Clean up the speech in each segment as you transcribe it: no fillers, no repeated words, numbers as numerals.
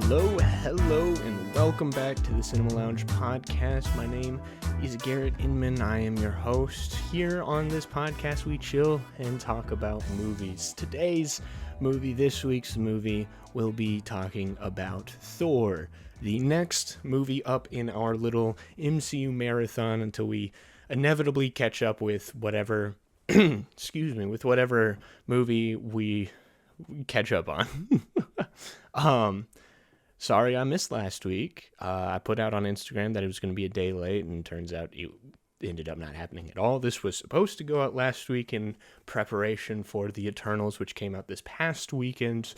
Hello, and welcome back to the Cinema Lounge podcast. My name is Garrett Inman. I am your host. Here on this podcast, we chill and talk about movies. Today's movie, this week's movie, we'll be talking about Thor, the next movie up in our little MCU marathon until we inevitably catch up with whatever, with whatever movie we catch up on. Sorry I missed last week. I put out on Instagram that it was going to be a day late, and turns out it ended up not happening at all. This was supposed to go out last week in preparation for The Eternals, which came out this past weekend,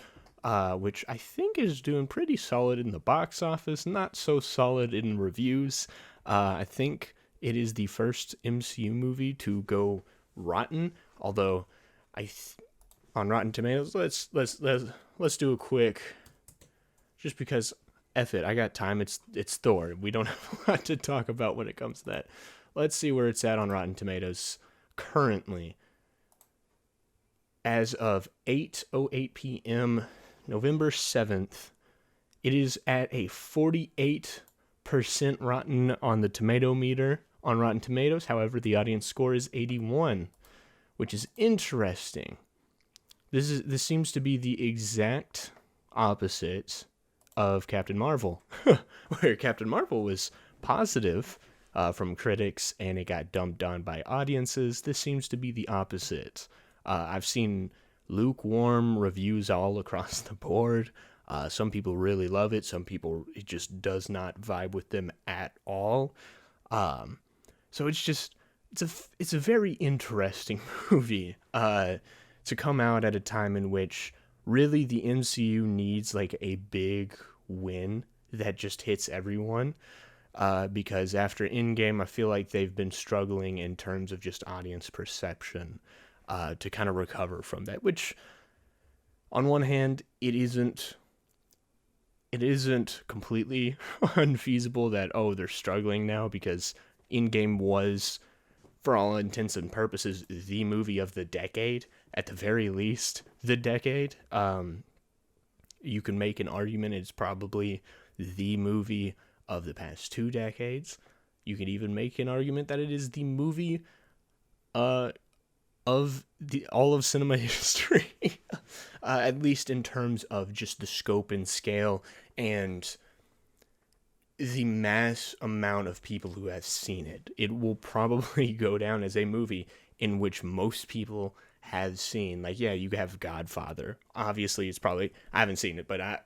which I think is doing pretty solid in the box office, not so solid in reviews. I think it is the first MCU movie to go rotten, although on Rotten Tomatoes, let's do a quick... Just because, F it, I got time, it's Thor. We don't have a lot to talk about when it comes to that. Let's see where it's at on Rotten Tomatoes currently. As of 8:08 p.m., November 7th, it is at a 48% rotten on the tomato meter on Rotten Tomatoes. However, the audience score is 81, which is interesting. This seems to be the exact opposite of Captain Marvel, where Captain Marvel was positive from critics and it got dumped on by audiences. This seems to be the opposite. I've seen lukewarm reviews all across the board. Some people really love it. Some people, it just does not vibe with them at all. So it's a very interesting movie to come out at a time in which really the MCU needs like a big win that just hits everyone, because after Endgame, I feel like they've been struggling in terms of just audience perception to kind of recover from that, which on one hand, it isn't completely unfeasible that, they're struggling now, because Endgame was, for all intents and purposes, the movie of the decade, at the very least, the decade. You can make an argument it's probably the movie of the past 2 decades. You could even make an argument that it is the movie of all of cinema history, at least in terms of just the scope and scale and the mass amount of people who have seen it. It will probably go down as a movie in which most people have seen. Like, yeah, you have Godfather. Obviously, it's probably... I haven't seen it, but I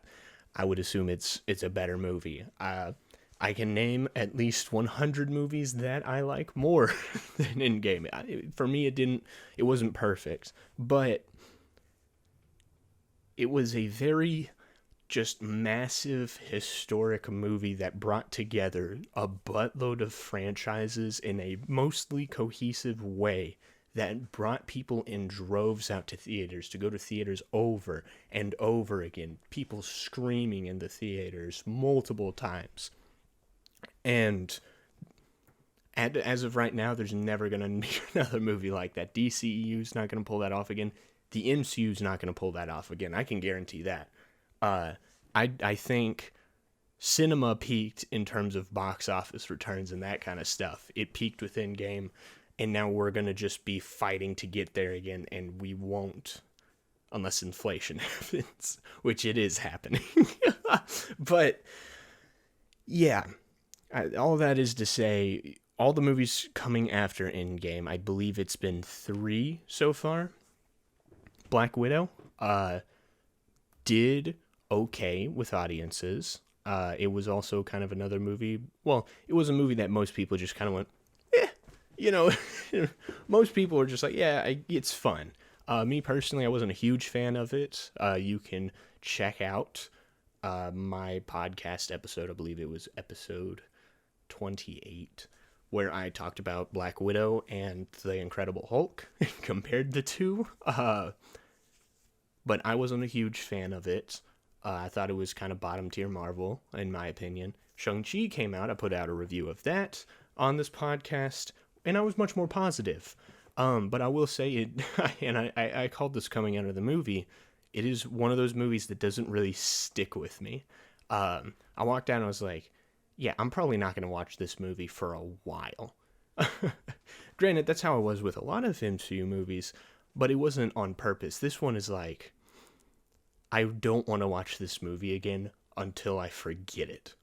would assume it's a better movie. I can name at least 100 movies that I like more than Endgame. For me, it wasn't perfect, but it was a very just massive historic movie that brought together a buttload of franchises in a mostly cohesive way that brought people in droves out to theaters, to go to theaters over and over again. People screaming in the theaters multiple times. And as of right now, there's never going to be another movie like that. DCEU's not going to pull that off again. The MCU's not going to pull that off again. I can guarantee that. I think cinema peaked in terms of box office returns and that kind of stuff. It peaked with Endgame. And now we're going to just be fighting to get there again, and we won't unless inflation happens, which it is happening. But, yeah, all that is to say, all the movies coming after Endgame, I believe it's been 3 so far. Black Widow did okay with audiences. It was also kind of another movie. Well, it was a movie that most people just kind of went, most people are just like, yeah, it's fun. Me personally, I wasn't a huge fan of it. You can check out my podcast episode. I believe it was episode 28, where I talked about Black Widow and the Incredible Hulk, compared the two. But I wasn't a huge fan of it. I thought it was kind of bottom tier Marvel, in my opinion. Shang-Chi came out. I put out a review of that on this podcast, and I was much more positive. But I will say it, and I called this coming out of the movie, it is one of those movies that doesn't really stick with me. I walked out and I was like, yeah, I'm probably not going to watch this movie for a while. Granted, that's how I was with a lot of MCU movies, but it wasn't on purpose. This one is like, I don't want to watch this movie again until I forget it.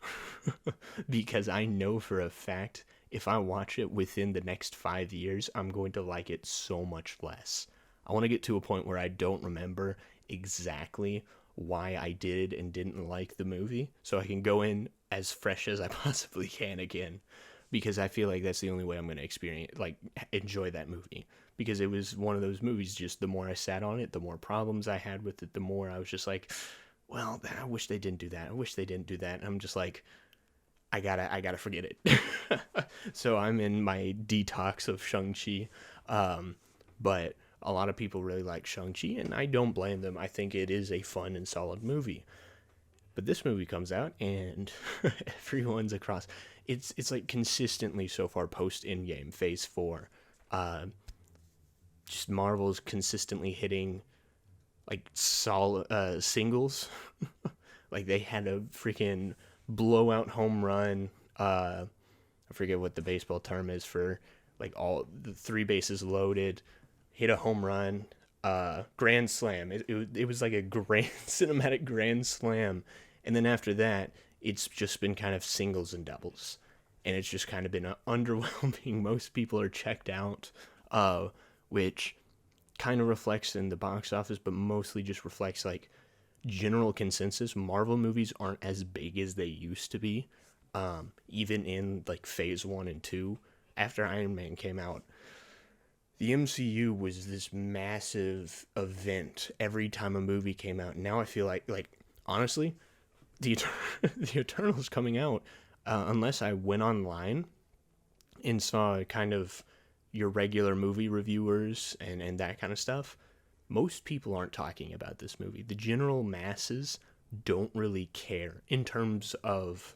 Because I know for a fact if I watch it within the next 5 years, I'm going to like it so much less. I want to get to a point where I don't remember exactly why I did and didn't like the movie, so I can go in as fresh as I possibly can again, because I feel like that's the only way I'm going to enjoy that movie. Because it was one of those movies, just the more I sat on it, the more problems I had with it, the more I was just like, well, I wish they didn't do that. I wish they didn't do that. And I'm just like, I gotta forget it. So I'm in my detox of Shang-Chi. But a lot of people really like Shang-Chi, and I don't blame them. I think it is a fun and solid movie. But this movie comes out, and everyone's across. It's like consistently so far post Endgame Phase 4. Just Marvel's consistently hitting like solid singles. Like they had a freaking blowout home run. I forget what the baseball term is for like all the 3 bases loaded, hit a home run, grand slam. It was like a grand cinematic grand slam, and then after that, it's just been kind of singles and doubles, and it's just kind of been underwhelming. Most people are checked out, which kind of reflects in the box office, but mostly just reflects like general consensus. Marvel movies aren't as big as they used to be, even in like phase 1 and 2. After Iron Man came out, the MCU was this massive event every time a movie came out. Now I feel like honestly, the Eternals coming out, unless I went online and saw kind of your regular movie reviewers and that kind of stuff, most people aren't talking about this movie. The general masses don't really care in terms of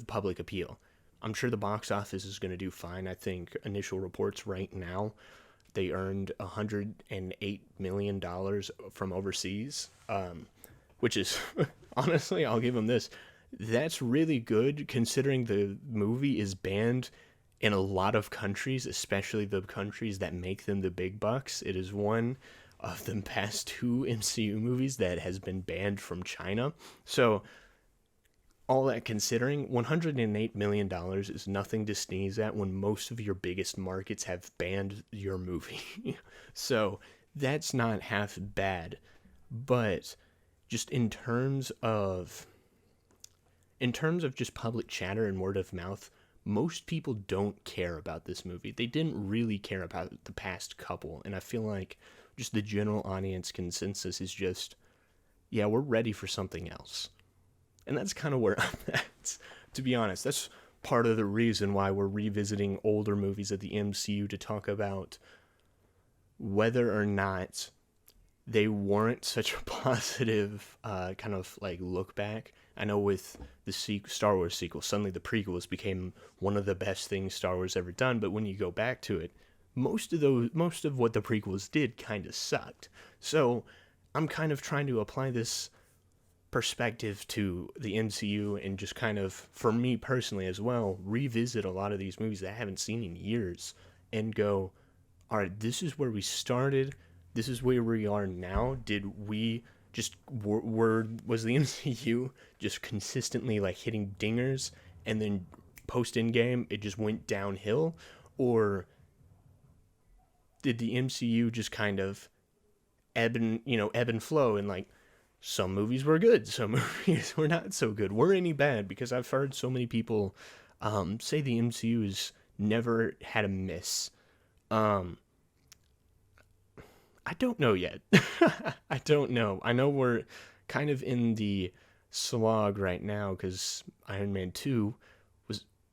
public appeal. I'm sure the box office is going to do fine. I think initial reports right now, they earned $108 million from overseas, which is, honestly, I'll give them this. That's really good considering the movie is banned in a lot of countries, especially the countries that make them the big bucks. It is one of the past 2 MCU movies that has been banned from China. So all that considering, $108 million is nothing to sneeze at when most of your biggest markets have banned your movie. So that's not half bad. But just in terms of just public chatter and word of mouth, most people don't care about this movie. They didn't really care about the past couple, and I feel like just the general audience consensus is just, yeah, we're ready for something else. And that's kind of where I'm at, to be honest. That's part of the reason why we're revisiting older movies of the MCU to talk about whether or not they warrant such a positive kind of like look back. I know with the Star Wars sequel, suddenly the prequels became one of the best things Star Wars ever done, but when you go back to it, most of what the prequels did kind of sucked. So I'm kind of trying to apply this perspective to the MCU and just kind of, for me personally as well, revisit a lot of these movies that I haven't seen in years and go, all right, this is where we started, this is where we are now. Did we just was the MCU just consistently like hitting dingers, and then post Endgame it just went downhill, or did the MCU just kind of ebb and flow, and like some movies were good, some movies were not so good? Were any bad? Because I've heard so many people say the MCU has never had a miss. I don't know yet. I don't know. I know we're kind of in the slog right now because Iron Man 2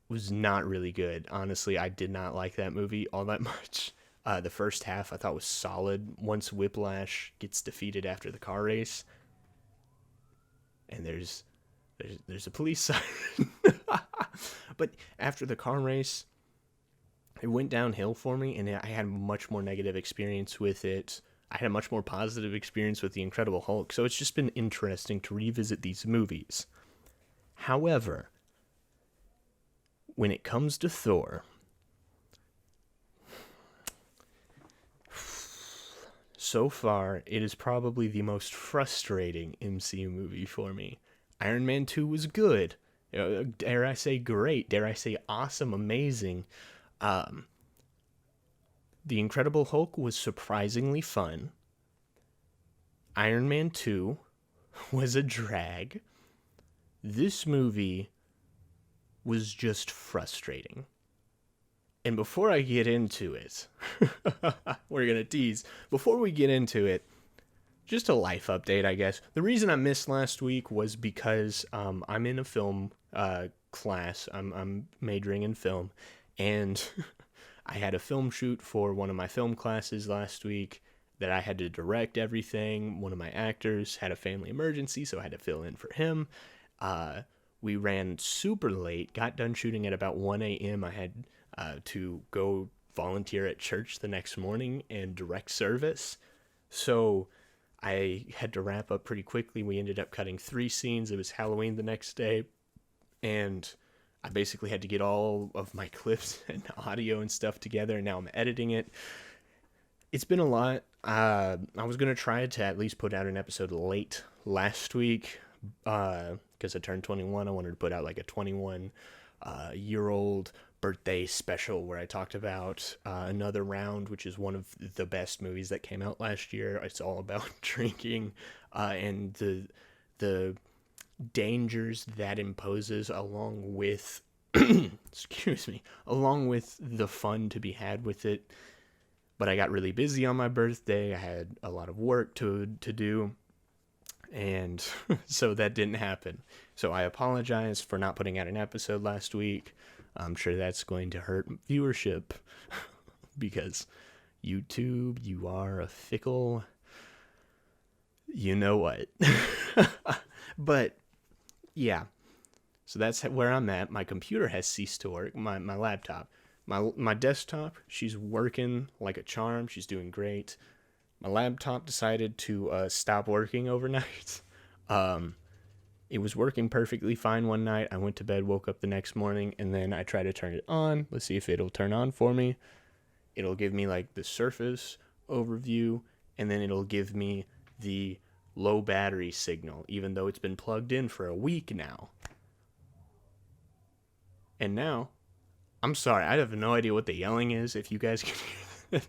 was not really good. Honestly, I did not like that movie all that much. The first half I thought was solid. Once Whiplash gets defeated after the car race, and there's a police siren. But after the car race, it went downhill for me, and I had a much more negative experience with it I had a much more positive experience with The Incredible Hulk, so it's just been interesting to revisit these movies. However, when it comes to Thor, so far, it is probably the most frustrating MCU movie for me. Iron Man 2 was good. Dare I say great. Dare I say awesome, amazing. The Incredible Hulk was surprisingly fun. Iron Man 2 was a drag. This movie was just frustrating. And before I get into it, we're going to tease. Before we get into it, just a life update, I guess. The reason I missed last week was because I'm in a film class. I'm majoring in film. And I had a film shoot for one of my film classes last week that I had to direct everything. One of my actors had a family emergency, so I had to fill in for him. We ran super late, got done shooting at about 1 a.m. I had to go volunteer at church the next morning and direct service. So I had to wrap up pretty quickly. We ended up cutting 3 scenes. It was Halloween the next day. And I basically had to get all of my clips and audio and stuff together. And now I'm editing it. It's been a lot. I was going to try to at least put out an episode late last week because I turned 21. I wanted to put out like a 21-year-old birthday special where I talked about Another Round, which is one of the best movies that came out last year. It's all about drinking and the dangers that imposes along with along with the fun to be had with it. But I got really busy on my birthday. I had a lot of work to do. And so that didn't happen. So I apologize for not putting out an episode last week. I'm sure that's going to hurt viewership because YouTube, you are a fickle, you know what. But yeah, so that's where I'm at. My computer has ceased to work, my laptop. My desktop, she's working like a charm. She's doing great. My laptop decided to stop working overnight. It was working perfectly fine one night. I went to bed, woke up the next morning, and then I tried to turn it on. Let's see if it'll turn on for me. It'll give me like the surface overview, and then it'll give me the low battery signal, even though it's been plugged in for a week now. And now, I'm sorry, I have no idea what the yelling is, if you guys can hear that.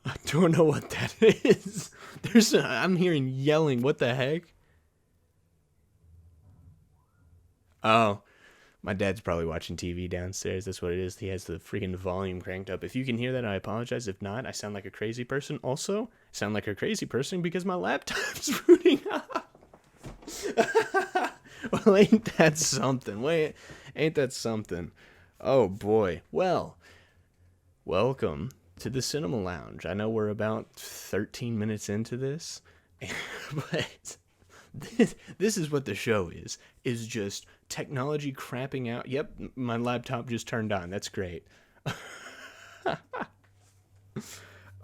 I don't know what that is. I'm hearing yelling. What the heck? Oh, my dad's probably watching TV downstairs. That's what it is. He has the freaking volume cranked up. If you can hear that, I apologize. If not, I sound like a crazy person. Also, I sound like a crazy person because my laptop's booting up. Well, ain't that something? Wait, ain't that something? Oh, boy. Well, welcome to the Cinema Lounge. I know we're about 13 minutes into this, but this is what the show is just technology crapping out. Yep, my laptop just turned on. That's great.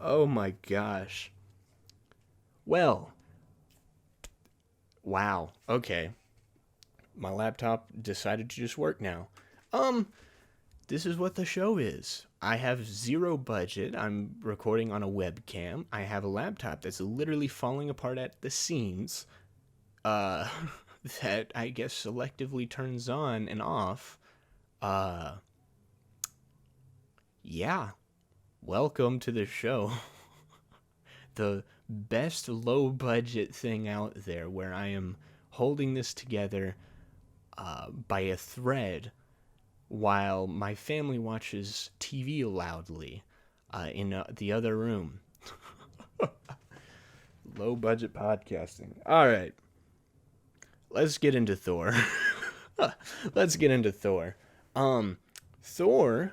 Oh my gosh. Well, wow. Okay. My laptop decided to just work now. This is what the show is. I have zero budget. I'm recording on a webcam. I have a laptop that's literally falling apart at the seams. That I guess selectively turns on and off. Yeah. Welcome to the show. The best low budget thing out there where I am holding this together by a thread while my family watches TV loudly in the other room. Low budget podcasting. All right. Let's get into Thor. Thor,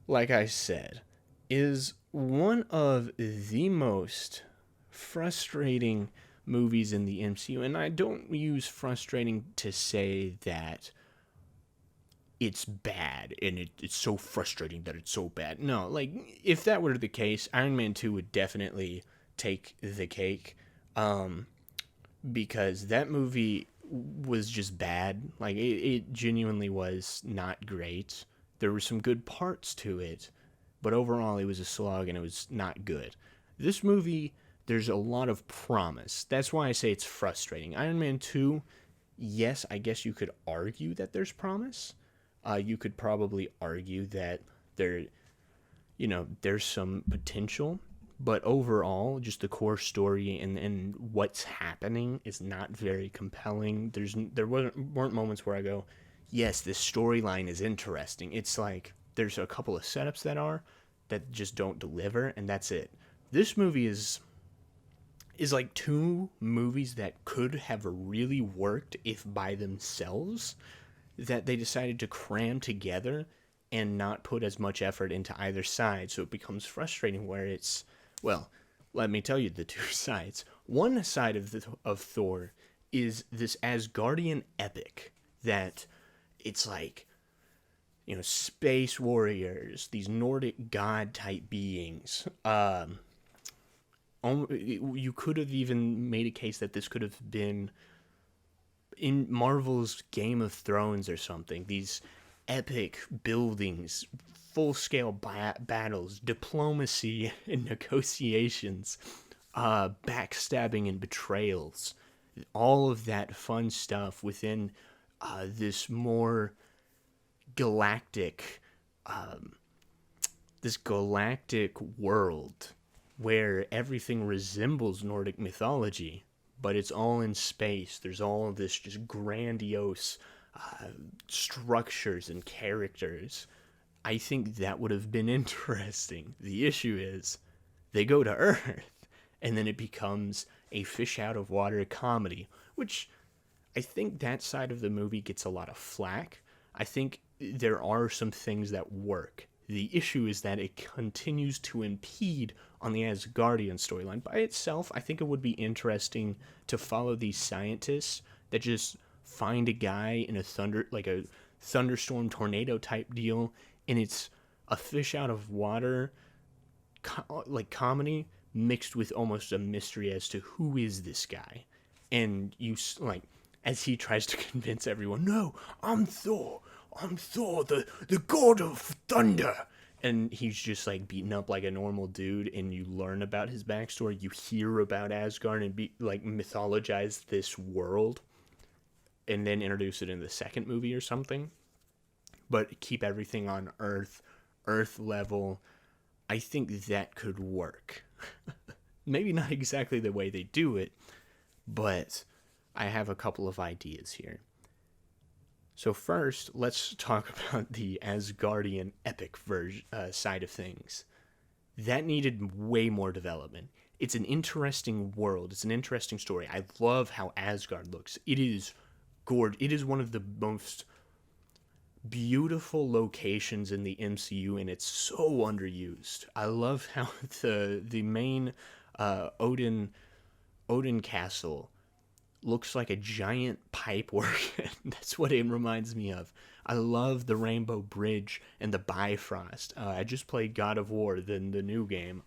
like I said, is one of the most frustrating movies in the MCU. And I don't use frustrating to say that it's bad and it's so frustrating that it's so bad. No, like, if that were the case, Iron Man 2 would definitely take the cake, because that movie was just bad. Like, it genuinely was not great. There were some good parts to it, but overall it was a slog and it was not good. This movie, there's a lot of promise. That's why I say it's frustrating. Iron Man 2, yes, I guess you could argue that there's promise. You could probably argue that there, there's some potential, but overall, just the core story and what's happening is not very compelling. Weren't moments where I go, yes, this storyline is interesting. It's like there's a couple of setups that just don't deliver, and that's it. This movie is like two movies that could have really worked if by themselves, that they decided to cram together and not put as much effort into either side, so it becomes frustrating where it's, well, let me tell you the two sides. One side of Thor is this Asgardian epic that it's like, space warriors, these Nordic god type beings. You could have even made a case that this could have been in Marvel's Game of Thrones or something. These epic buildings, full-scale battles, diplomacy and negotiations, backstabbing and betrayals, all of that fun stuff within this more galactic, world where everything resembles Nordic mythology, but it's all in space. There's all of this just grandiose structures and characters. I think that would have been interesting. The issue is they go to Earth, and then it becomes a fish out of water comedy, which I think that side of the movie gets a lot of flack. I think there are some things that work. The issue is that it continues to impede on the Asgardian storyline. By itself, I think it would be interesting to follow these scientists that just find a guy in a thunderstorm tornado type deal, and it's a fish out of water comedy mixed with almost a mystery as to who is this guy. And you, like, as he tries to convince everyone, no, I'm Thor, the god of thunder. And he's just like beaten up like a normal dude, and you learn about his backstory. You hear about Asgard and mythologize this world, and then introduce it in the second movie or something. But keep everything on Earth level. I think that could work. Maybe not exactly the way they do it, but I have a couple of ideas here. So first, let's talk about the Asgardian epic side of things. That needed way more development. It's an interesting world. It's an interesting story. I love how Asgard looks. It is gorgeous. It is one of the most beautiful locations in the MCU, and it's so underused. I love how the main Odin castle looks like a giant pipe organ. That's what it reminds me of. I love the Rainbow Bridge and the Bifrost. I just played God of War, the new game,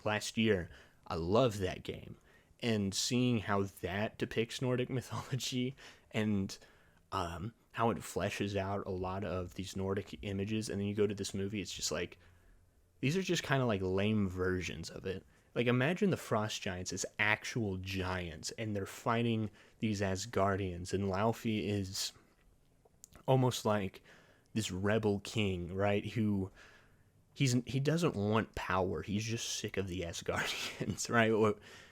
last year. I love that game. And seeing how that depicts Nordic mythology and how it fleshes out a lot of these Nordic images, and then you go to this movie, it's just like, these are just kind of like lame versions of it. Like, imagine the Frost Giants as actual giants, and they're fighting these Asgardians, and Laufey is almost like this rebel king, right? He doesn't want power. He's just sick of the Asgardians, right?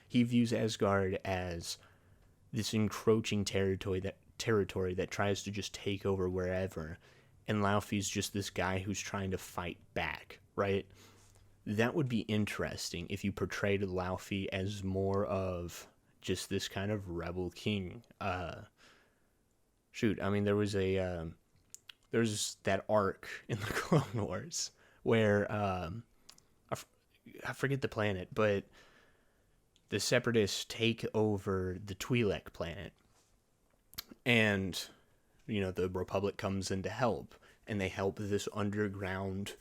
He views Asgard as this encroaching territory that tries to just take over wherever, and Laufey's just this guy who's trying to fight back, right? That would be interesting if you portrayed Laufey as more of just this kind of rebel king. There's that arc in the Clone Wars where I forget the planet, but the Separatists take over the Twi'lek planet, and the Republic comes in to help, and they help this underground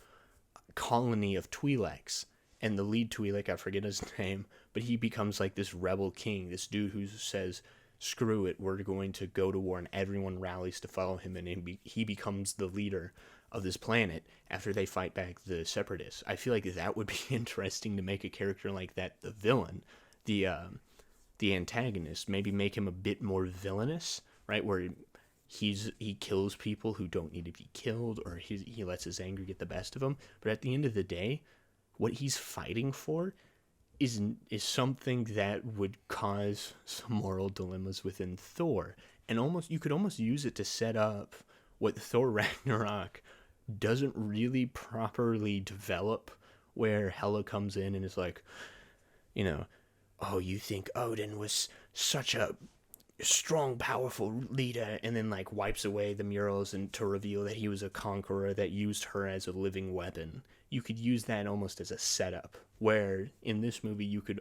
colony of Twi'leks. And the lead Twi'lek, I forget his name, but he becomes like this rebel king, this dude who says, screw it, we're going to go to war, and everyone rallies to follow him, and he becomes the leader of this planet after they fight back the Separatists. I feel like that would be interesting to make a character like that the villain, the antagonist, maybe make him a bit more villainous, right, where he kills people who don't need to be killed, or he lets his anger get the best of him. But at the end of the day, what he's fighting for is something that would cause some moral dilemmas within Thor, and you could almost use it to set up what Thor Ragnarok doesn't really properly develop, where Hela comes in and is like, oh, you think Odin was such a strong, powerful leader, and then like wipes away the murals and to reveal that he was a conqueror that used her as a living weapon. You could use that almost as a setup, where in this movie you could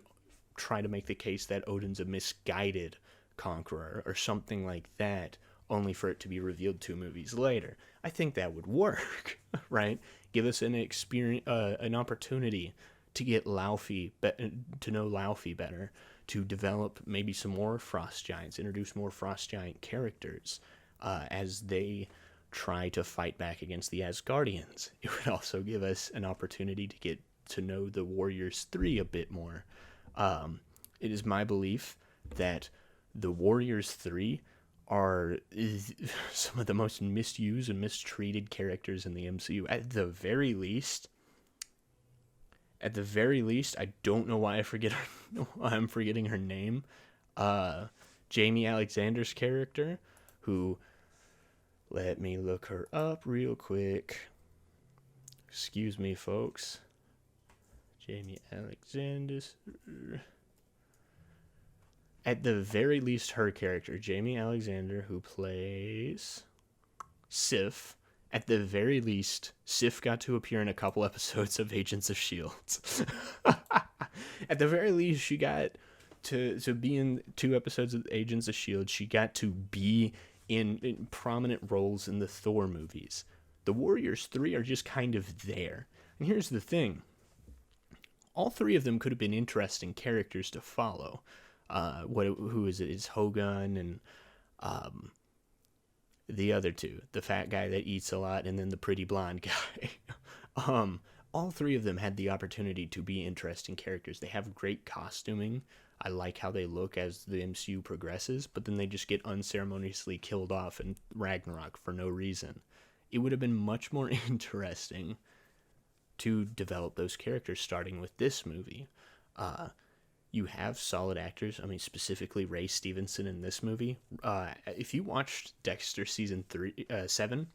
try to make the case that Odin's a misguided conqueror or something like that, only for it to be revealed 2 movies later. I think that would work, right? Give us an opportunity to get to know Laufey better, to develop maybe some more Frost Giants, introduce more Frost Giant characters as they try to fight back against the Asgardians. It would also give us an opportunity to get to know the Warriors 3 a bit more. It is my belief that the Warriors 3 are some of the most misused and mistreated characters in the MCU. At the very least, I don't know why I'm forgetting her name. Jamie Alexander's character, who, let me look her up real quick. Excuse me, folks. Jamie Alexander. At the very least, her character, Jamie Alexander, who plays Sif. At the very least, Sif got to appear in a couple episodes of Agents of S.H.I.E.L.D. At the very least, she got to be in 2 episodes of Agents of S.H.I.E.L.D. She got to be in prominent roles in the Thor movies. The Warriors 3 are just kind of there. And here's the thing. All 3 of them could have been interesting characters to follow. Who is it? It's Hogun and the other 2, the fat guy that eats a lot, and then the pretty blonde guy. All 3 of them had the opportunity to be interesting characters. They have great costuming. I like how they look as the MCU progresses, but then they just get unceremoniously killed off in Ragnarok for no reason. It would have been much more interesting to develop those characters starting with this movie. You have solid actors. I mean, specifically Ray Stevenson in this movie. If you watched Dexter season 7,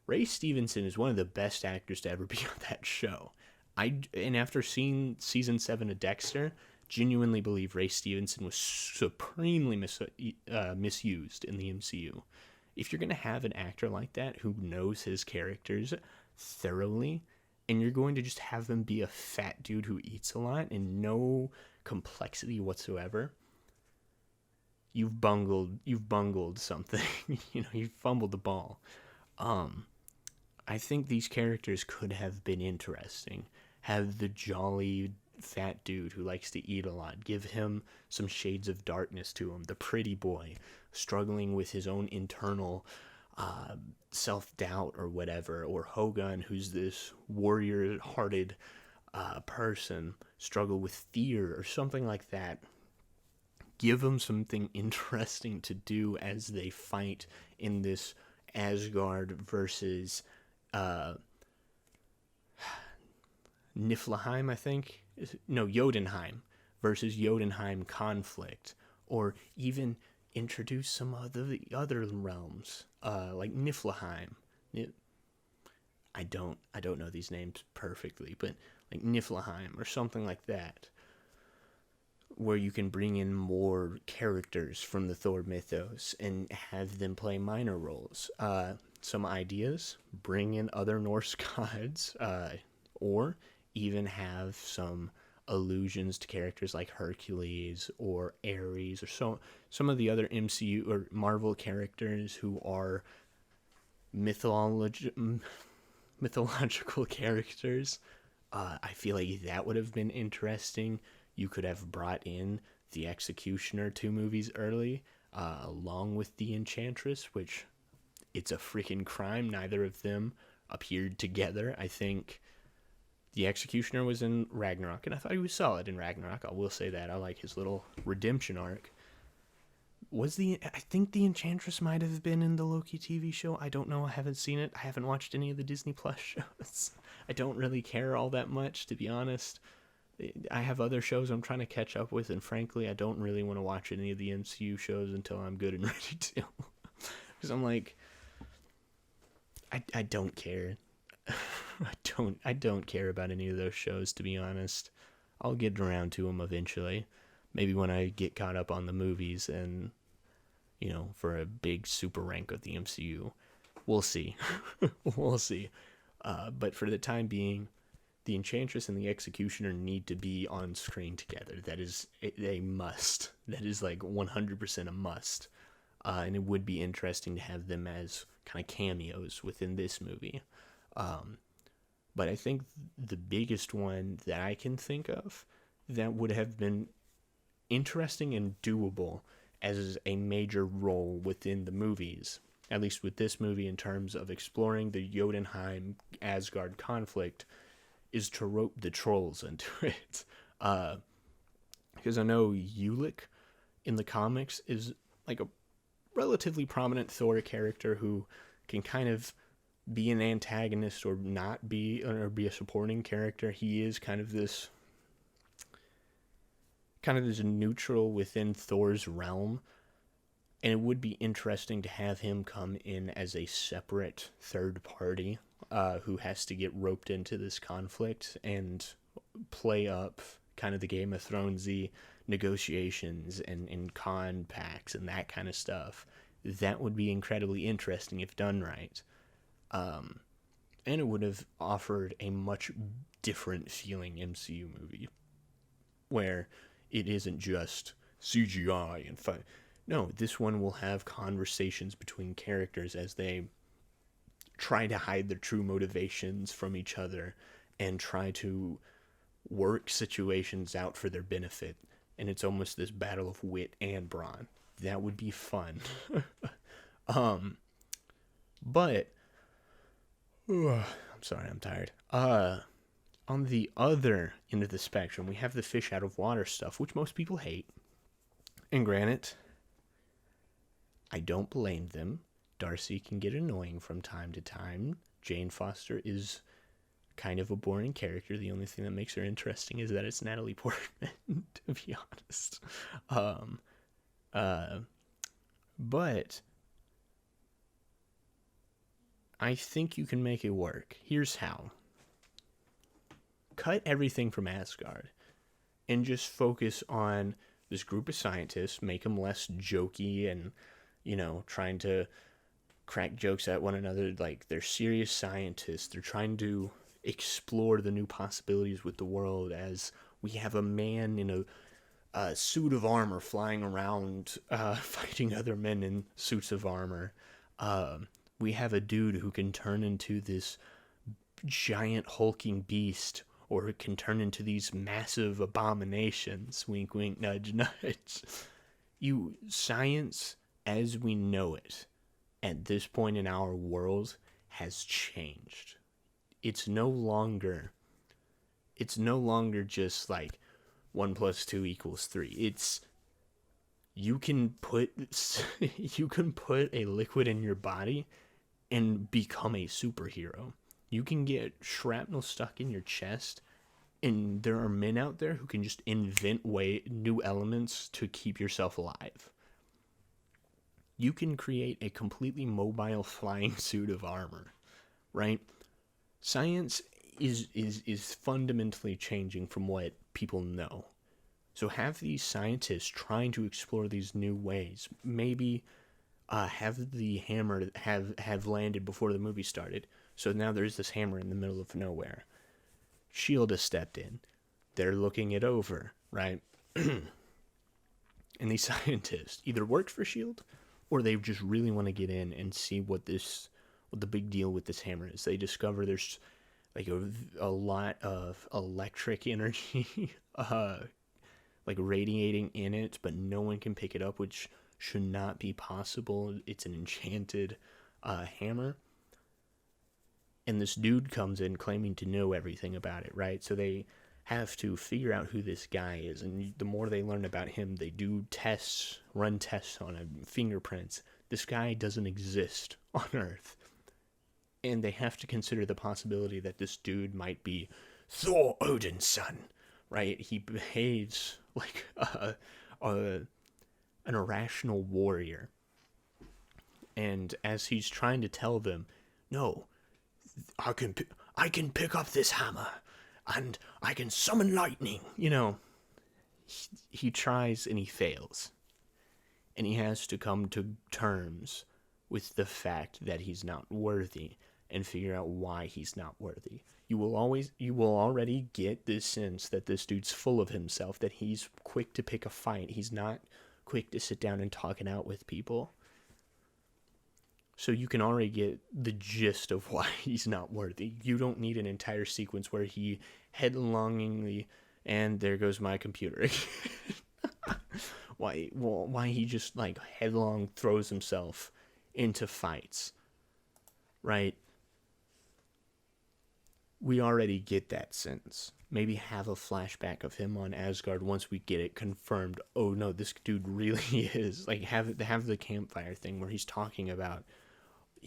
Ray Stevenson is one of the best actors to ever be on that show. And after seeing season 7 of Dexter, genuinely believe Ray Stevenson was supremely misused in the MCU. If you're going to have an actor like that who knows his characters thoroughly, and you're going to just have him be a fat dude who eats a lot and no complexity whatsoever, you've bungled something. You fumbled the ball. I think these characters could have been interesting. Have the jolly fat dude who likes to eat a lot, give him some shades of darkness to him. The pretty boy struggling with his own internal self-doubt or whatever, or Hogun, who's this warrior-hearted person, struggle with fear or something like that. Give them something interesting to do as they fight in this Asgard versus Niflheim, I think. No, Jotunheim versus Jotunheim conflict, or even introduce some of the other realms, like Niflheim. I don't know these names perfectly, but like Niflheim or something like that, where you can bring in more characters from the Thor mythos and have them play minor roles. Some ideas: bring in other Norse gods, or even have some allusions to characters like Hercules or Ares, or some of the other MCU or Marvel characters who are mythological characters. I feel like that would have been interesting. You could have brought in the Executioner 2 movies early, along with the Enchantress, which it's a freaking crime neither of them appeared together. I think the Executioner was in Ragnarok, and I thought he was solid in Ragnarok. I will say that. I like his little redemption arc. I think the Enchantress might have been in the Loki TV show. I don't know. I haven't seen it. I haven't watched any of the Disney Plus shows. I don't really care all that much, to be honest. I have other shows I'm trying to catch up with, and frankly, I don't really want to watch any of the MCU shows until I'm good and ready to. Because I'm like, I don't care. I don't care about any of those shows, to be honest. I'll get around to them eventually. Maybe when I get caught up on the movies and, for a big super rank of the MCU. We'll see. We'll see. But for the time being, the Enchantress and the Executioner need to be on screen together. That is a must. That is like 100% a must. And it would be interesting to have them as kind of cameos within this movie. But I think the biggest one that I can think of that would have been interesting and doable as a major role within the movies, at least with this movie in terms of exploring the Jotunheim Asgard conflict, is to rope the trolls into it. Because I know Ulick in the comics is like a relatively prominent Thor character who can kind of be an antagonist or not be, or be a supporting character. He is kind of this neutral within Thor's realm, and it would be interesting to have him come in as a separate third party who has to get roped into this conflict and play up kind of the Game of Thronesy negotiations and con pacts and that kind of stuff. That would be incredibly interesting if done right. And it would have offered a much different feeling MCU movie, where it isn't just CGI and fun. No, this one will have conversations between characters as they try to hide their true motivations from each other and try to work situations out for their benefit. And it's almost this battle of wit and brawn. That would be fun. But I'm sorry, I'm tired. On the other end of the spectrum, we have the fish out of water stuff, which most people hate. And granted, I don't blame them. Darcy can get annoying from time to time. Jane Foster is kind of a boring character. The only thing that makes her interesting is that it's Natalie Portman, to be honest. But I think you can make it work. Here's how. Cut everything from Asgard and just focus on this group of scientists, make them less jokey and, trying to crack jokes at one another. Like, they're serious scientists. They're trying to explore the new possibilities with the world, as we have a man in a suit of armor flying around fighting other men in suits of armor. We have a dude who can turn into this giant hulking beast, or it can turn into these massive abominations. Wink, wink, nudge, nudge. Science as we know it at this point in our world has changed. It's no longer just like 1 + 2 = 3. You can put a liquid in your body and become a superhero. You can get shrapnel stuck in your chest, and there are men out there who can just invent new elements to keep yourself alive. You can create a completely mobile flying suit of armor, right? Science is fundamentally changing from what people know. So have these scientists trying to explore these new ways. Maybe have the hammer have landed before the movie started. So now there's this hammer in the middle of nowhere. S.H.I.E.L.D. has stepped in. They're looking it over, right? And these scientists either work for S.H.I.E.L.D. or they just really want to get in and see what this what the big deal with this hammer is. They discover there's like a lot of electric energy like radiating in it, but no one can pick it up, which should not be possible. It's an enchanted hammer. And this dude comes in claiming to know everything about it, right? So they have to figure out who this guy is. And the more they learn about him, they do tests, run tests on him, fingerprints. This guy doesn't exist on Earth. And they have to consider the possibility that this dude might be Thor Odin's son, right? He behaves like an irrational warrior. And as he's trying to tell them, no, I can pick up this hammer, and I can summon lightning. He tries and he fails. And he has to come to terms with the fact that he's not worthy and figure out why he's not worthy. You will already get this sense that this dude's full of himself, that he's quick to pick a fight. He's not quick to sit down and talk it out with people. So you can already get the gist of why he's not worthy. You don't need an entire sequence where he headlongingly, and there goes my computer. Why he just like headlong throws himself into fights, right? We already get that sense. Maybe have a flashback of him on Asgard once we get it confirmed. Oh no, this dude really is. Like have the campfire thing where he's talking about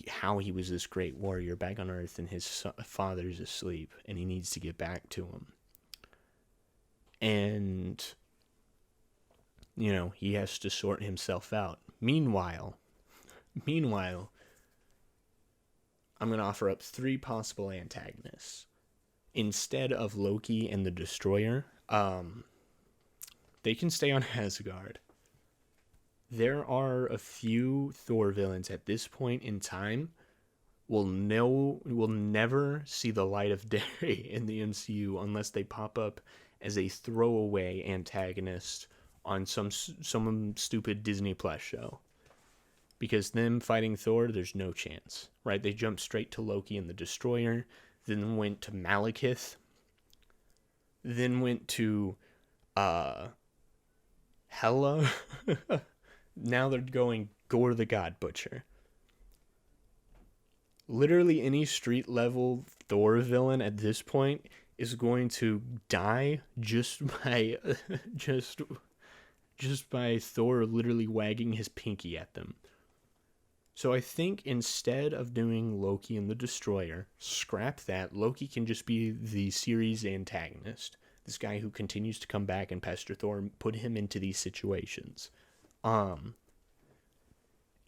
how he was this great warrior back on Earth and his father's asleep and he needs to get back to him. And, he has to sort himself out. Meanwhile, I'm going to offer up 3 possible antagonists. Instead of Loki and the Destroyer, they can stay on Asgard. There are a few Thor villains at this point in time will never see the light of day in the MCU unless they pop up as a throwaway antagonist on some stupid Disney Plus show. Because them fighting Thor, there's no chance, right? They jumped straight to Loki and the Destroyer, then went to Malekith, then went to Hela. Now they're going Gore the God Butcher. Literally any street level Thor villain at this point is going to die just by Thor literally wagging his pinky at them. So I think instead of doing Loki and the Destroyer, scrap that. Loki can just be the series antagonist. This guy who continues to come back and pester Thor and put him into these situations.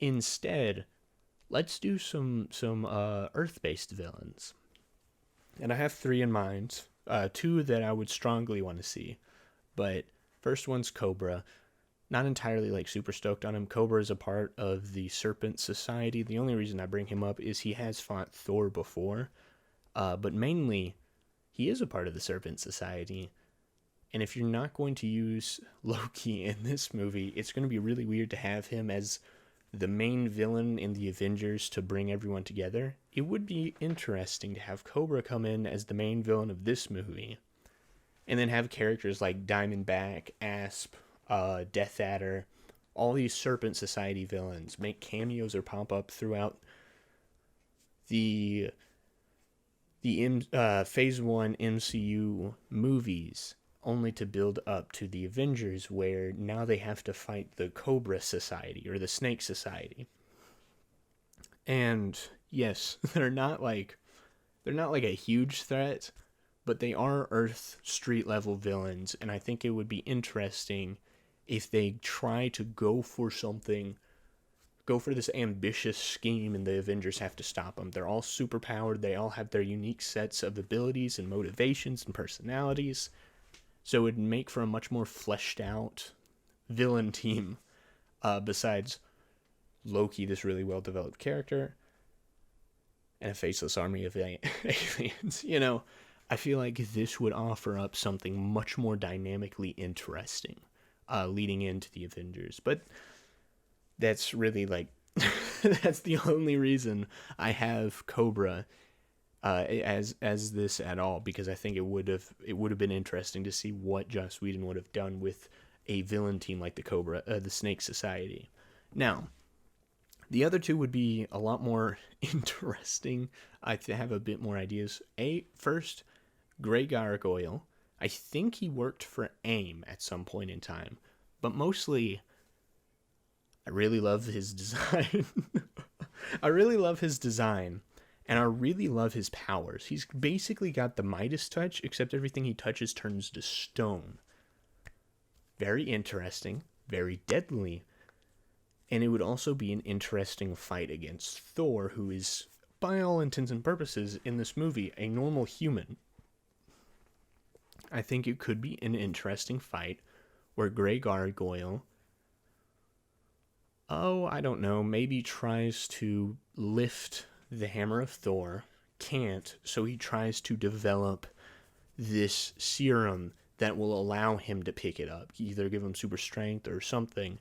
Instead, let's do some Earth-based villains. And I have 3 in mind. 2 that I would strongly want to see. But first one's Cobra. Not entirely super stoked on him. Cobra is a part of the Serpent Society. The only reason I bring him up is he has fought Thor before. But mainly, he is a part of the Serpent Society. And if you're not going to use Loki in this movie, it's going to be really weird to have him as the main villain in the Avengers to bring everyone together. It would be interesting to have Cobra come in as the main villain of this movie, and then have characters like Diamondback, Asp, Death Adder, all these Serpent Society villains make cameos or pop up throughout the Phase 1 MCU movies, only to build up to the Avengers, where now they have to fight the Cobra Society or the Snake Society. And yes, they're not like a huge threat, but they are Earth street level villains, and I think it would be interesting if they try to go for this ambitious scheme and the Avengers have to stop them. They're all super powered, they all have their unique sets of abilities and motivations and personalities. So it would make for a much more fleshed out villain team, besides Loki, this really well developed character, and a faceless army of aliens. I feel like this would offer up something much more dynamically interesting, leading into the Avengers. But that's really That's the only reason I have Cobra as this at all, because I think it would have been interesting to see what Joss Whedon would have done with a villain team like the Snake Society. Now, the other two would be a lot more interesting. I have a bit more ideas. First, Grey Gargoyle. I think he worked for AIM at some point in time, but mostly, I really love his design. I really love his design, and I really love his powers. He's basically got the Midas touch, except everything he touches turns to stone. Very interesting, very deadly, and it would also be an interesting fight against Thor, who is, by all intents and purposes, in this movie, a normal human. I think it could be an interesting fight where Grey Gargoyle, I don't know, maybe tries to lift the hammer of Thor, can't, so he tries to develop this serum that will allow him to pick it up, either give him super strength or something,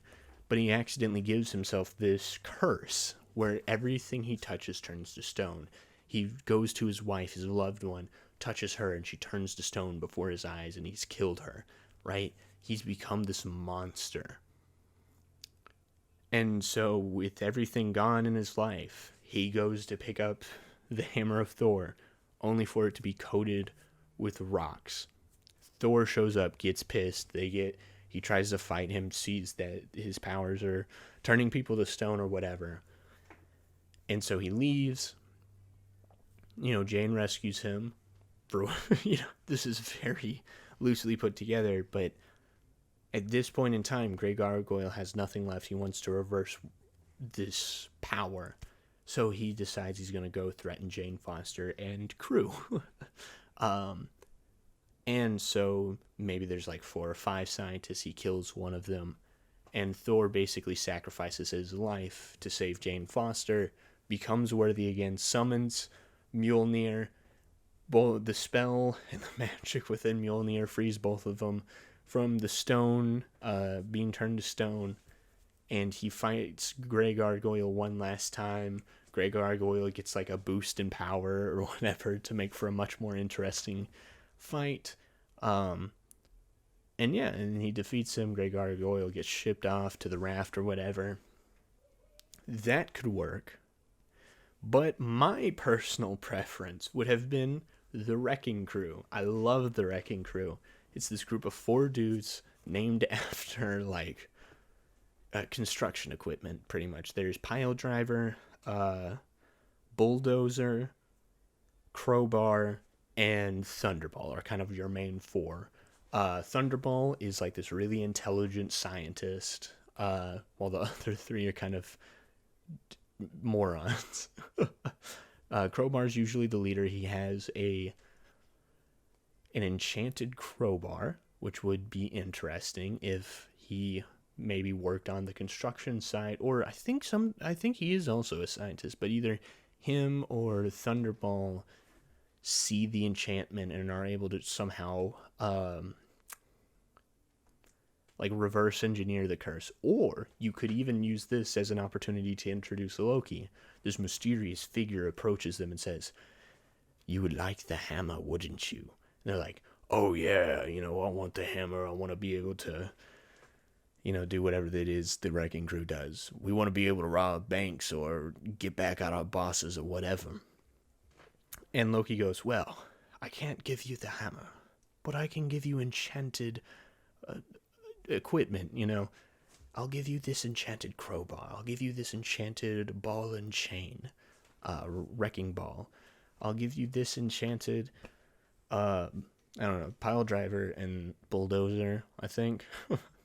but he accidentally gives himself this curse where everything he touches turns to stone. He goes to his wife, his loved one, touches her, and she turns to stone before his eyes, and he's killed her, right? He's become this monster. And so, with everything gone in his life, he goes to pick up the hammer of Thor, only for it to be coated with rocks. Thor shows up, gets pissed. He tries to fight him, sees that his powers are turning people to stone or whatever. And so he leaves. Jane rescues him. This is very loosely put together, but at this point in time, Grey Gargoyle has nothing left. He wants to reverse this power. So he decides he's going to go threaten Jane Foster and crew. And so maybe there's like 4 or 5 scientists. He kills one of them. And Thor basically sacrifices his life to save Jane Foster, becomes worthy again, summons Mjolnir. Both the spell and the magic within Mjolnir frees both of them from the stone being turned to stone. And he fights Grey Gargoyle one last time. Grey Gargoyle gets like a boost in power or whatever to make for a much more interesting fight. And he defeats him. Grey Gargoyle gets shipped off to the raft or whatever. That could work. But my personal preference would have been the Wrecking Crew. I love the Wrecking Crew. It's this group of 4 dudes named after like construction equipment, pretty much. There's Pile Driver, Bulldozer, Crowbar, and Thunderball are kind of your main 4. Thunderball is like this really intelligent scientist, while the other 3 are kind of morons. Crowbar's usually the leader. He has an enchanted crowbar, which would be interesting if he maybe worked on the construction site, or I think he is also a scientist, but either him or Thunderball see the enchantment and are able to somehow like reverse engineer the curse. Or you could even use this as an opportunity to introduce Loki. This mysterious figure approaches them and says, "You would like the hammer, wouldn't you?" And they're like, "Oh yeah, I want the hammer. I want to be able to, do whatever it is the Wrecking Crew does. We want to be able to rob banks or get back at our bosses or whatever." And Loki goes, "Well, I can't give you the hammer, but I can give you enchanted equipment, I'll give you this enchanted crowbar. I'll give you this enchanted ball and chain, wrecking ball. I'll give you this enchanted, pile driver and bulldozer, I think."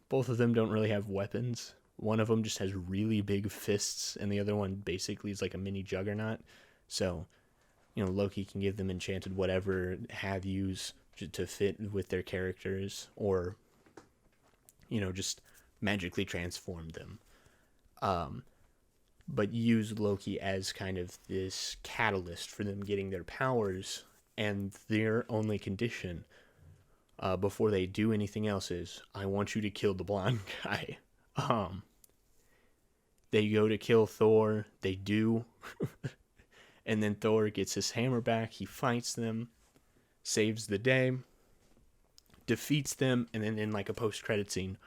Both of them don't really have weapons. One of them just has really big fists, and the other one basically is like a mini juggernaut. So, Loki can give them enchanted whatever have-yous to fit with their characters, or, just magically transform them. But use Loki as kind of this catalyst for them getting their powers, and their only condition before they do anything else is, "I want you to kill the blonde guy." They go to kill Thor. They do. And then Thor gets his hammer back. He fights them, saves the day, defeats them, and then in like a post-credit scene,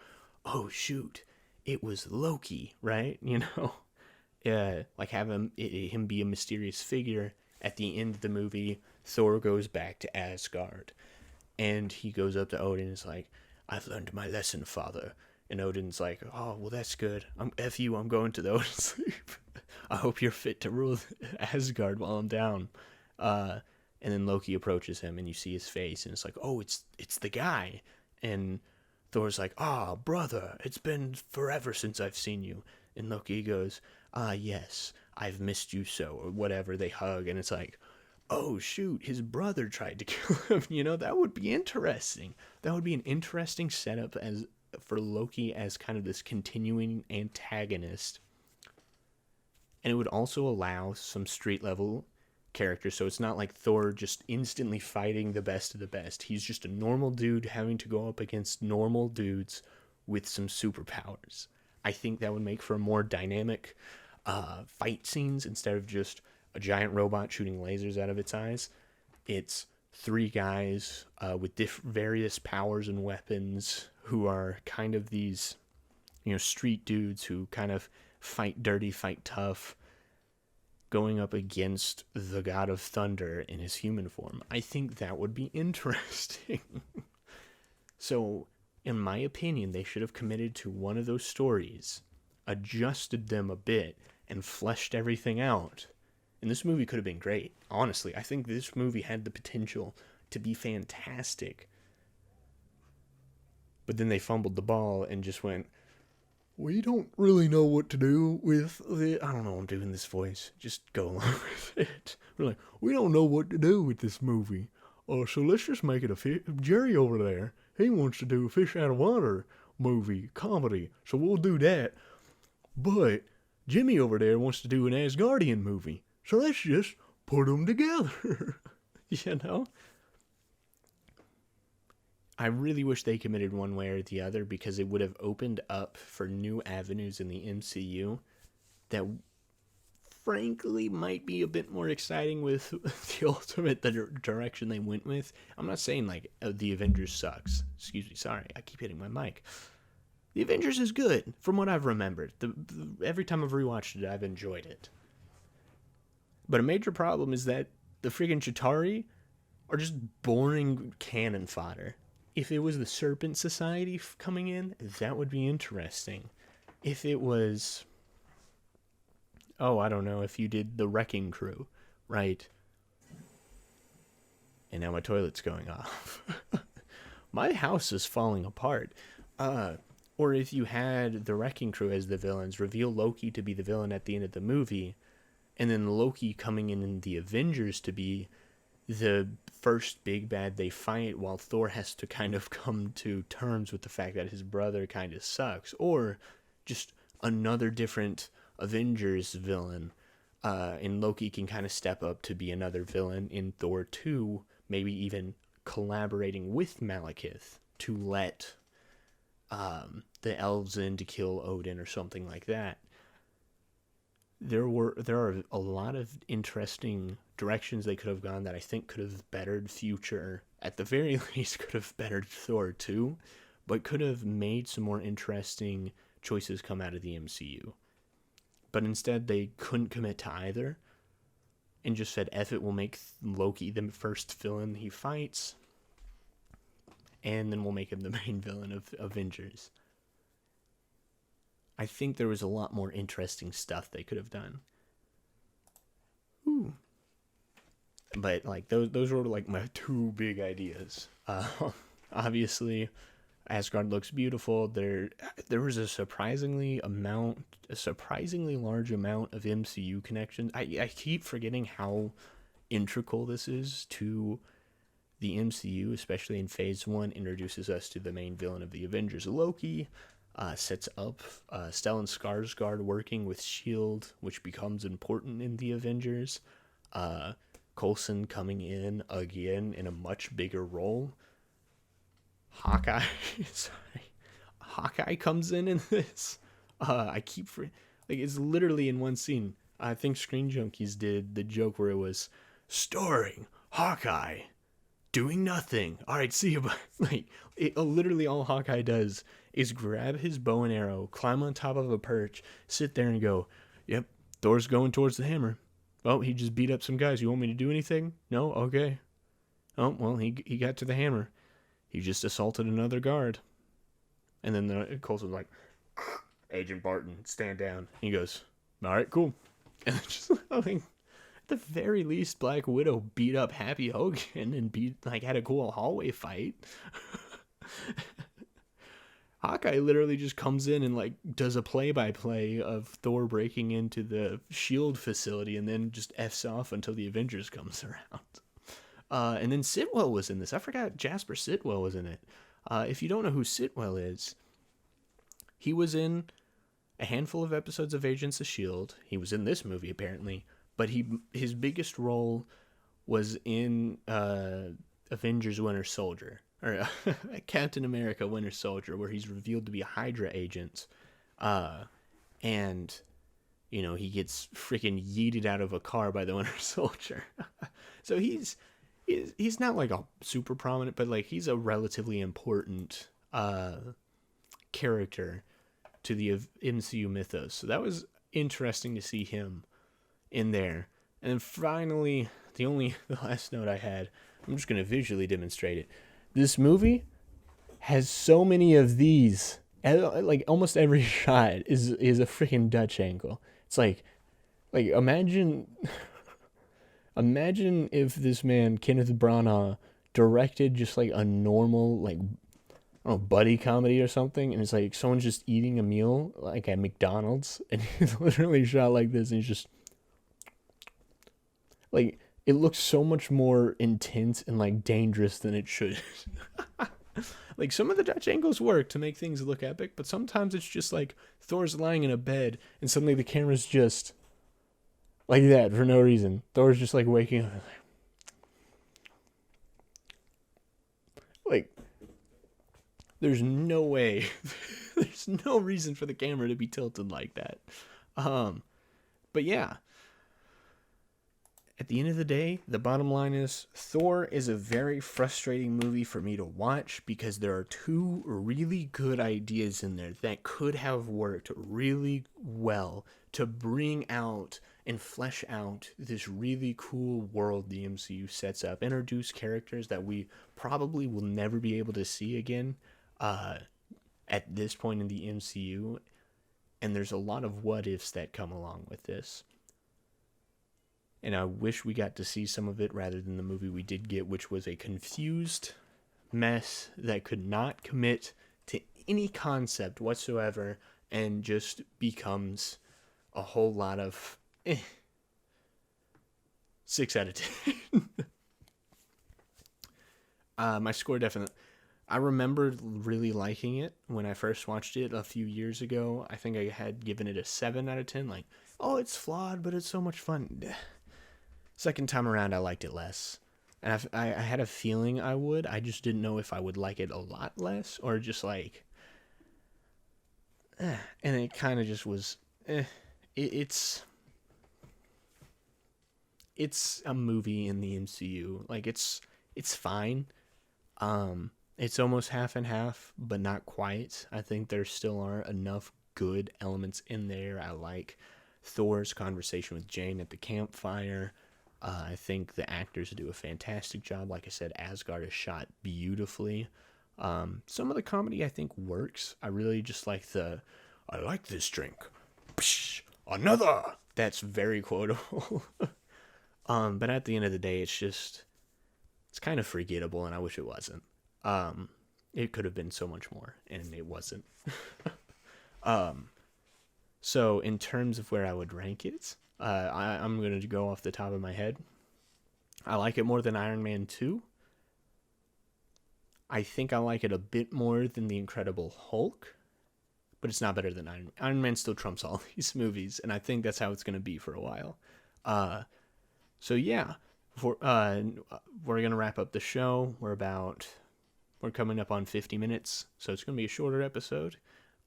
oh shoot, it was Loki, right? Like have him be a mysterious figure. At the end of the movie, Thor goes back to Asgard, and he goes up to Odin and is like, I've learned my lesson, father. And Odin's like, oh, well, that's good. F you, I'm going to the Odin sleep. I hope you're fit to rule Asgard while I'm down. And then Loki approaches him, and you see his face, and it's like, oh, it's the guy. And Thor's like, ah, brother, it's been forever since I've seen you. And Loki goes, yes, I've missed you so, or whatever. They hug, and it's like, oh, shoot, his brother tried to kill him. That would be interesting. That would be an interesting setup for Loki as kind of this continuing antagonist. And it would also allow some street level characters, so it's not like Thor just instantly fighting the best of the best. He's just a normal dude having to go up against normal dudes with some superpowers. I think that would make for more dynamic fight scenes instead of just a giant robot shooting lasers out of its eyes. It's three guys with various powers and weapons who are kind of these, street dudes who kind of fight dirty, fight tough, going up against the god of thunder in his human form. I think that would be interesting. So, in my opinion, they should have committed to one of those stories, adjusted them a bit, and fleshed everything out. And this movie could have been great. Honestly, I think this movie had the potential to be fantastic. But then they fumbled the ball and just went, we don't really know what to do with the... I don't know, I'm doing this voice. Just go along with it. We're like, we don't know what to do with this movie. So let's just make it a Jerry over there, he wants to do a fish out of water movie, comedy. So we'll do that. But Jimmy over there wants to do an Asgardian movie. So let's just put them together. I really wish they committed one way or the other, because it would have opened up for new avenues in the MCU that frankly might be a bit more exciting with the ultimate direction they went with. I'm not saying like the Avengers sucks. Excuse me, sorry, I keep hitting my mic. The Avengers is good from what I've remembered. Every time I've rewatched it, I've enjoyed it. But a major problem is that the friggin' Chitauri are just boring cannon fodder. If it was the Serpent Society coming in, that would be interesting. If it was, I don't know, if you did the Wrecking Crew, right? And now my toilet's going off. My house is falling apart. Or if you had the Wrecking Crew as the villains, reveal Loki to be the villain at the end of the movie, and then Loki coming in the Avengers to be the first big bad they fight, while Thor has to kind of come to terms with the fact that his brother kind of sucks. Or just another different Avengers villain, and Loki can kind of step up to be another villain in Thor 2, maybe even collaborating with Malekith to let the elves in to kill Odin or something like that. There are a lot of interesting directions they could have gone that I think could have bettered future, at the very least could have bettered Thor 2, but could have made some more interesting choices come out of the MCU. But instead they couldn't commit to either, and just said, F it, we'll make Loki the first villain he fights, and then we'll make him the main villain of Avengers. I think there was a lot more interesting stuff they could have done. Ooh. But like those were like my two big ideas. Obviously, Asgard looks beautiful. There was a surprisingly large amount of MCU connections. I keep forgetting how integral this is to the MCU, especially in Phase 1, introduces us to the main villain of the Avengers, Loki. Sets up Stellan Skarsgård working with S.H.I.E.L.D., which becomes important in the Avengers. Coulson coming in again in a much bigger role. Hawkeye comes in this. Like, it's literally in one scene. I think Screen Junkies did the joke where it was starring Hawkeye doing nothing. All right, see you. Like, literally all Hawkeye does is grab his bow and arrow, climb on top of a perch, sit there and go, "Yep, Thor's going towards the hammer. Oh, he just beat up some guys. You want me to do anything? No? Okay. Oh, well, he got to the hammer. He just assaulted another guard." And then Coulson's like, "Agent Barton, stand down." He goes, "All right, cool." And it's just, I mean, at the very least, Black Widow beat up Happy Hogan and had a cool hallway fight. Hawkeye literally just comes in and like does a play-by-play of Thor breaking into the SHIELD facility and then just F's off until the Avengers comes around. And then Sitwell was in this. I forgot Jasper Sitwell was in it. If you don't know who Sitwell is, he was in a handful of episodes of Agents of S.H.I.E.L.D. He was in this movie, apparently. But his biggest role was in Avengers Winter Soldier. Or Captain America Winter Soldier, where he's revealed to be a Hydra agent. And, you know, he gets freaking yeeted out of a car by the Winter Soldier. So he's not like a super prominent, but like he's a relatively important character to the MCU mythos. So that was interesting to see him in there. And then finally, the last note I had, I'm just going to visually demonstrate it. This movie has so many of these. Like almost every shot is a freaking Dutch angle. It's like imagine if this man Kenneth Branagh directed just like a normal like, I don't know, buddy comedy or something, and it's like someone's just eating a meal like at McDonald's, and he's literally shot like this, and he's just like, it looks so much more intense and like dangerous than it should. Like, some of the Dutch angles work to make things look epic, but sometimes it's just like Thor's lying in a bed and suddenly the camera's just like that for no reason. Thor's just like waking up. Like, there's no way, there's no reason for the camera to be tilted like that. But yeah. At the end of the day, the bottom line is Thor is a very frustrating movie for me to watch because there are two really good ideas in there that could have worked really well to bring out and flesh out this really cool world the MCU sets up, introduce characters that we probably will never be able to see again at this point in the MCU, and there's a lot of what ifs that come along with this. And I wish we got to see some of it rather than the movie we did get, which was a confused mess that could not commit to any concept whatsoever and just becomes a whole lot of 6 out of 10. My score definitely... I remember really liking it when I first watched it a few years ago. I think I had given it a 7 out of 10. Like, oh, it's flawed, but it's so much fun. Second time around, I liked it less. And I had a feeling I would. I just didn't know if I would like it a lot less or just like... And it kind of just was... It's a movie in the MCU. Like, it's fine. It's almost half and half, but not quite. I think there still are enough good elements in there. I like Thor's conversation with Jane at the campfire. I think the actors do a fantastic job. Like I said, Asgard is shot beautifully. Some of the comedy I think works. I really just like I like this drink. Psh, another! That's very quotable. But at the end of the day, it's kind of forgettable, and I wish it wasn't. It could have been so much more, and it wasn't. So in terms of where I would rank it, I'm going to go off the top of my head. I like it more than Iron Man 2. I think I like it a bit more than The Incredible Hulk, but it's not better than Iron Man. Iron Man still trumps all these movies, and I think that's how it's going to be for a while. So yeah, we're going to wrap up the show. We're coming up on 50 minutes, so it's going to be a shorter episode.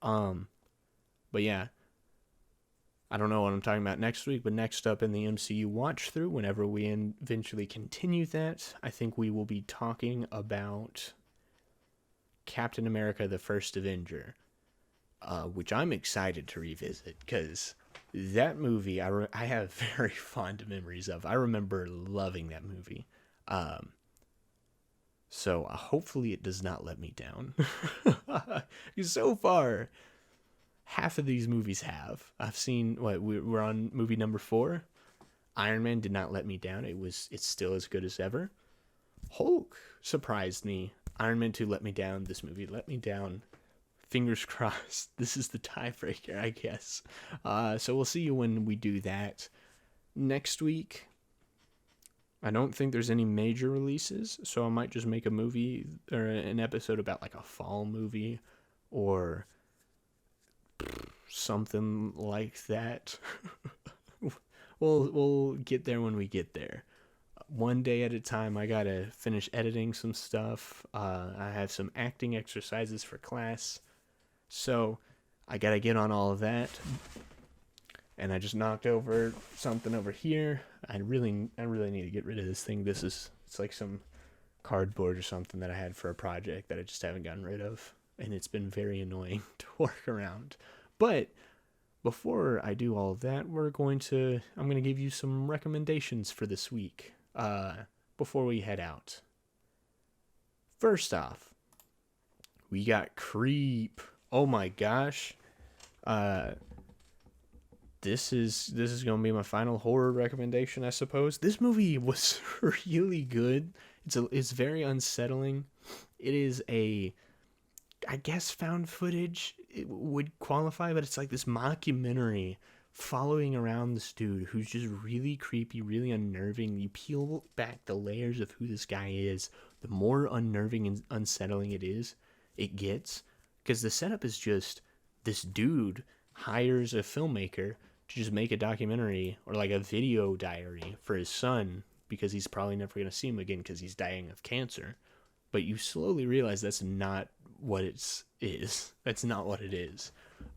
But yeah, I don't know what I'm talking about next week, but next up in the MCU watch through, whenever we eventually continue that, I think we will be talking about Captain America: The First Avenger, which I'm excited to revisit because that movie I have very fond memories of. I remember loving that movie. So hopefully it does not let me down. So far, half of these movies have. I've seen we're on movie number 4. Iron Man did not let me down. It's still as good as ever. Hulk surprised me. Iron Man 2 let me down. This movie let me down. Fingers crossed. This is the tiebreaker, I guess. So we'll see you when we do that. Next week, I don't think there's any major releases, so I might just make a movie or an episode about like a fall movie or something like that. We'll get there when we get there. One day at a time. I gotta finish editing some stuff. I have some acting exercises for class, so I gotta get on all of that. And I just knocked over something over here. I really need to get rid of this thing. It's like some cardboard or something that I had for a project that I just haven't gotten rid of, and it's been very annoying to work around. But before I do all of that, I'm going to give you some recommendations for this week. Before we head out. First off, we got Creep. Oh my gosh. This is going to be my final horror recommendation, I suppose. This movie was really good. It's very unsettling. It is I guess found footage it would qualify, but it's like this mockumentary following around this dude who's just really creepy, really unnerving. You peel back the layers of who this guy is, the more unnerving and unsettling it gets, because the setup is just this dude hires a filmmaker to just make a documentary or like a video diary for his son because he's probably never going to see him again because he's dying of cancer. But you slowly realize that's not what it is. That's not what it is.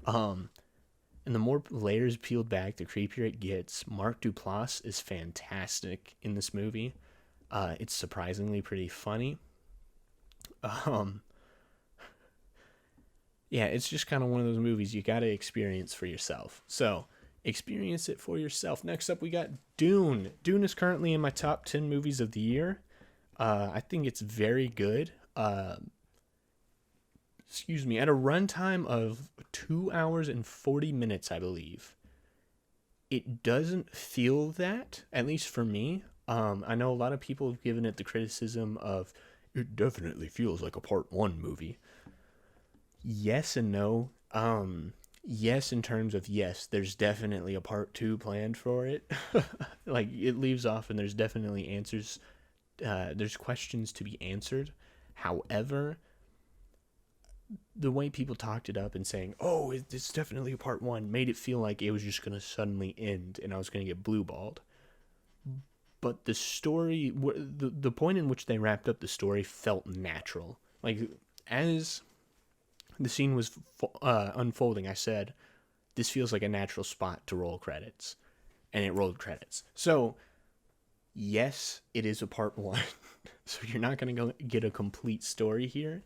And the more layers peeled back, the creepier it gets. Mark Duplass is fantastic in this movie. It's surprisingly pretty funny. Yeah, it's just kind of one of those movies you got to experience for yourself. So, experience it for yourself. Next up, we got Dune. Dune is currently in my top 10 movies of the year. I think it's very good. At a runtime of 2 hours and 40 minutes, I believe. It doesn't feel that, at least for me. I know a lot of people have given it the criticism of, it definitely feels like a part 1 movie. Yes and no. Yes, in terms of yes, there's definitely a part 2 planned for it. Like, it leaves off and there's definitely answers. There's questions to be answered. However, the way people talked it up and saying, oh, it's definitely a part 1, made it feel like it was just going to suddenly end and I was going to get blue-balled. But the story, the point in which they wrapped up the story felt natural. Like, as the scene was unfolding, I said, this feels like a natural spot to roll credits. And it rolled credits. So, yes, it is a part 1. So you're not going to get a complete story here.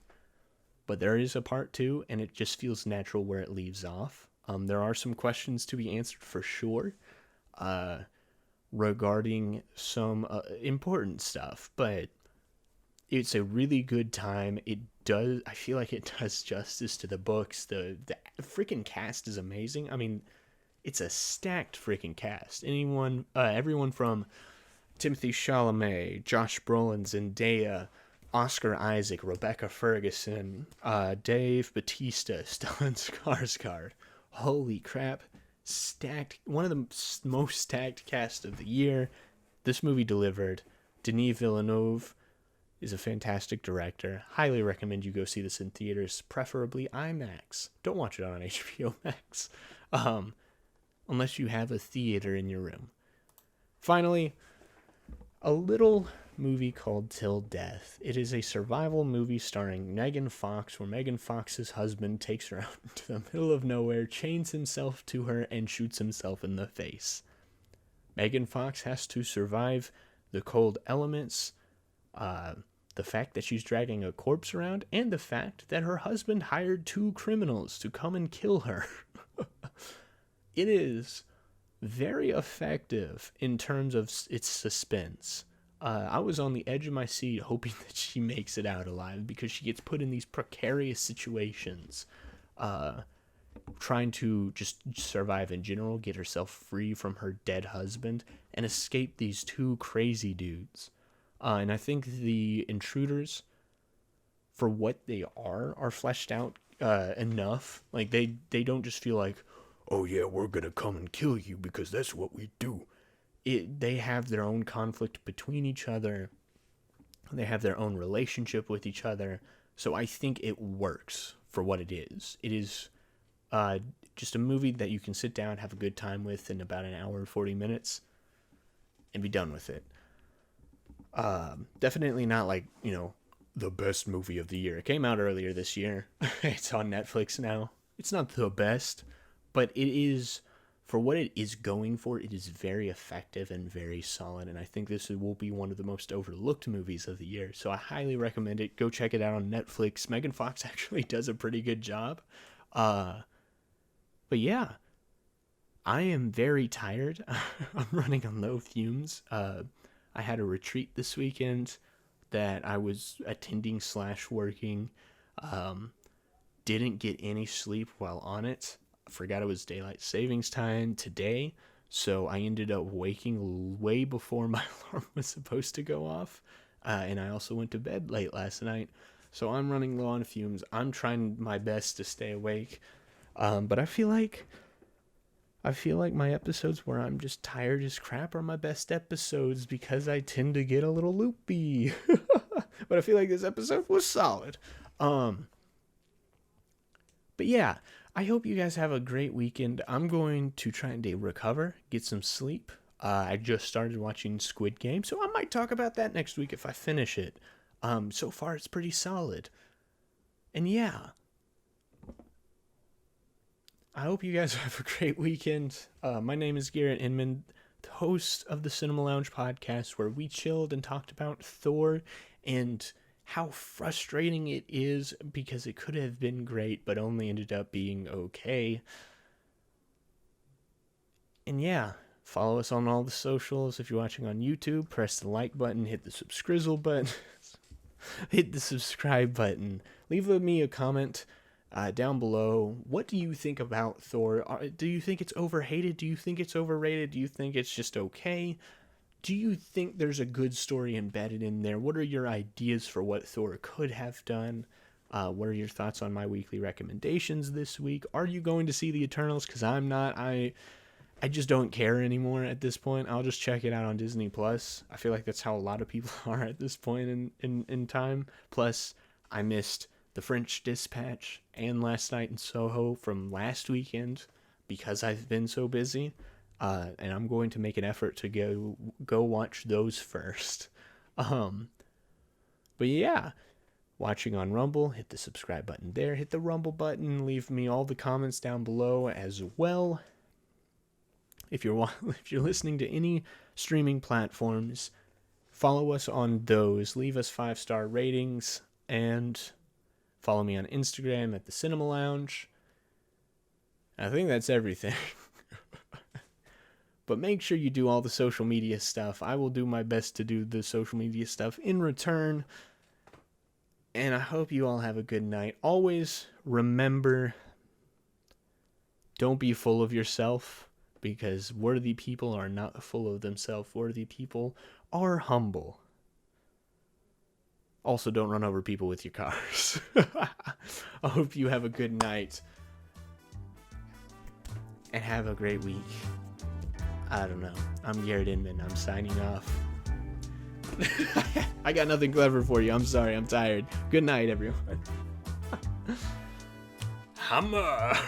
But there is a part 2, and it just feels natural where it leaves off. There are some questions to be answered for sure regarding some important stuff. But it's a really good time. I feel like it does justice to the books. The freaking cast is amazing. I mean, it's a stacked freaking cast. Everyone from Timothy Chalamet, Josh Brolin, Zendaya, Oscar Isaac, Rebecca Ferguson, Dave Bautista, Stellan Skarsgård. Holy crap. Stacked. One of the most stacked cast of the year. This movie delivered. Denis Villeneuve is a fantastic director. Highly recommend you go see this in theaters, preferably IMAX. Don't watch it on HBO Max. Unless you have a theater in your room. Finally, a little movie called Till Death. It is a survival movie starring Megan Fox, where Megan Fox's husband takes her out into the middle of nowhere, chains himself to her, and shoots himself in the face. Megan Fox has to survive the cold elements, the fact that she's dragging a corpse around, and the fact that her husband hired 2 criminals to come and kill her. It is very effective in terms of its suspense. I was on the edge of my seat hoping that she makes it out alive, because she gets put in these precarious situations, trying to just survive in general, get herself free from her dead husband, and escape these 2 crazy dudes. And I think the intruders, for what they are fleshed out enough. Like, they don't just feel like, oh yeah, we're gonna come and kill you because that's what we do. They have their own conflict between each other. They have their own relationship with each other. So I think it works for what it is. It is just a movie that you can sit down, have a good time with in about an hour and 40 minutes and be done with it. Definitely not like, the best movie of the year. It came out earlier this year. It's on Netflix now. It's not the best, but it is, for what it is going for, it is very effective and very solid, and I think this will be one of the most overlooked movies of the year, so I highly recommend it. Go check it out on Netflix. Megan Fox actually does a pretty good job. But yeah, I am very tired. I'm running on low fumes. I had a retreat this weekend that I was attending / working. Didn't get any sleep while on it. Forgot it was daylight savings time today, so I ended up waking way before my alarm was supposed to go off, and I also went to bed late last night, so I'm running low on fumes. I'm trying my best to stay awake, but I feel like my episodes where I'm just tired as crap are my best episodes, because I tend to get a little loopy. But I feel like this episode was solid. But yeah, I hope you guys have a great weekend. I'm going to try and recover, get some sleep. I just started watching Squid Game, so I might talk about that next week if I finish it. So far it's pretty solid. And yeah, I hope you guys have a great weekend. My name is Garrett Inman, the host of the Cinema Lounge podcast, where we chilled and talked about Thor and how frustrating it is, because it could have been great but only ended up being okay. And yeah, follow us on all the socials. If you're watching on YouTube, press the like button, hit the subscribe button, hit the subscribe button. Leave me a comment down below. What do you think about Thor? Do you think it's overhated? Do you think it's overrated? Do you think it's just okay? Do you think there's a good story embedded in there? What are your ideas for what Thor could have done? What are your thoughts on my weekly recommendations this week? Are you going to see the Eternals? Because I'm not. I just don't care anymore at this point. I'll just check it out on Disney Plus. I feel like that's how a lot of people are at this point in time. Plus, I missed The French Dispatch and Last Night in Soho from last weekend because I've been so busy. And I'm going to make an effort to go watch those first. But yeah, watching on Rumble, hit the subscribe button there, hit the Rumble button, leave me all the comments down below as well. If you're listening to any streaming platforms, follow us on those, leave us 5-star ratings, and follow me on Instagram at the Cinema Lounge. I think that's everything. But make sure you do all the social media stuff. I will do my best to do the social media stuff in return. And I hope you all have a good night. Always remember, don't be full of yourself, because worthy people are not full of themselves. Worthy people are humble. Also, don't run over people with your cars. I hope you have a good night. And have a great week. I don't know. I'm Garrett Inman. I'm signing off. I got nothing clever for you. I'm sorry. I'm tired. Good night, everyone. Hammer.